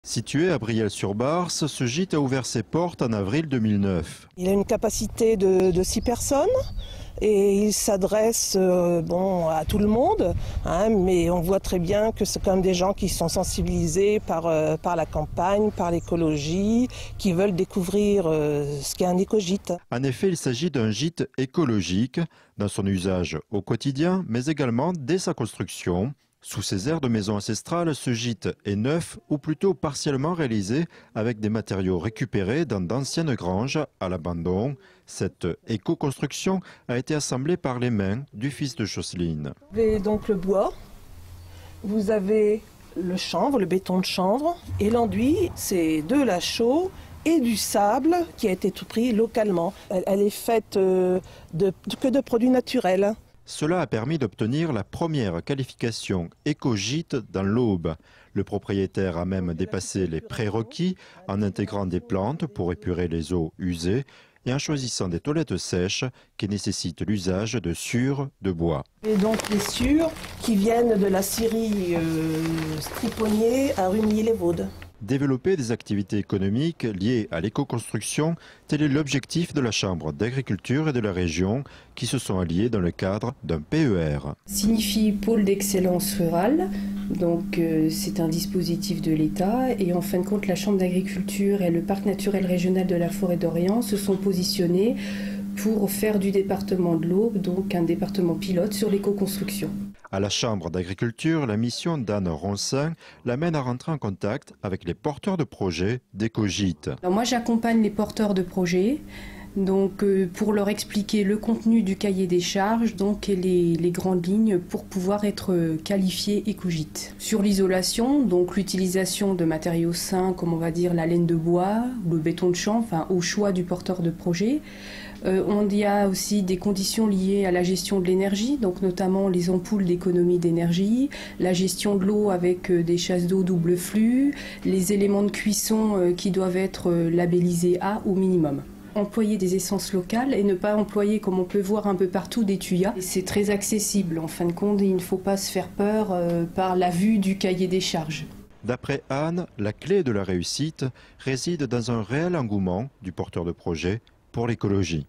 Situé à Brielle-sur-Barse, ce gîte a ouvert ses portes en avril 2009. Il a une capacité de 6 personnes et il s'adresse à tout le monde, mais on voit très bien que c'est quand même des gens qui sont sensibilisés par la campagne, par l'écologie, qui veulent découvrir ce qu'est un écogîte. En effet, il s'agit d'un gîte écologique dans son usage au quotidien, mais également dès sa construction. Sous ces airs de maison ancestrale, ce gîte est neuf ou plutôt partiellement réalisé avec des matériaux récupérés dans d'anciennes granges à l'abandon. Cette éco-construction a été assemblée par les mains du fils de Jocelyne. Vous avez donc le bois, vous avez le chanvre, le béton de chanvre et l'enduit, c'est de la chaux et du sable qui a été tout pris localement. Elle est faite que de produits naturels. Cela a permis d'obtenir la première qualification éco-gîte dans l'Aube. Le propriétaire a même dépassé les prérequis en intégrant des plantes pour épurer les eaux usées et en choisissant des toilettes sèches qui nécessitent l'usage de sciures de bois. Et donc les sciures qui viennent de la scierie Striponnier à Rumilly-les-Vaudes. Développer des activités économiques liées à l'éco-construction, tel est l'objectif de la Chambre d'agriculture et de la région qui se sont alliés dans le cadre d'un PER. Signifie pôle d'excellence rurale, donc c'est un dispositif de l'État et en fin de compte la Chambre d'agriculture et le Parc naturel régional de la Forêt d'Orient se sont positionnés pour faire du département de l'Aube donc un département pilote sur l'éco-construction. À la Chambre d'agriculture, la mission d'Anne Roncin l'amène à rentrer en contact avec les porteurs de projets d'éco-gîtes. Moi j'accompagne les porteurs de projets donc, pour leur expliquer le contenu du cahier des charges donc, et les grandes lignes pour pouvoir être qualifiés éco-gîtes. Sur l'isolation, donc l'utilisation de matériaux sains comme on va dire la laine de bois ou le béton de chanvre, enfin, au choix du porteur de projet. On y a aussi des conditions liées à la gestion de l'énergie, donc notamment les ampoules d'économie d'énergie, la gestion de l'eau avec des chasses d'eau double flux, les éléments de cuisson qui doivent être labellisés A au minimum. Employer des essences locales et ne pas employer, comme on peut voir un peu partout, des tuyas. C'est très accessible, en fin de compte, il ne faut pas se faire peur par la vue du cahier des charges. D'après Anne, la clé de la réussite réside dans un réel engouement du porteur de projet pour l'écologie.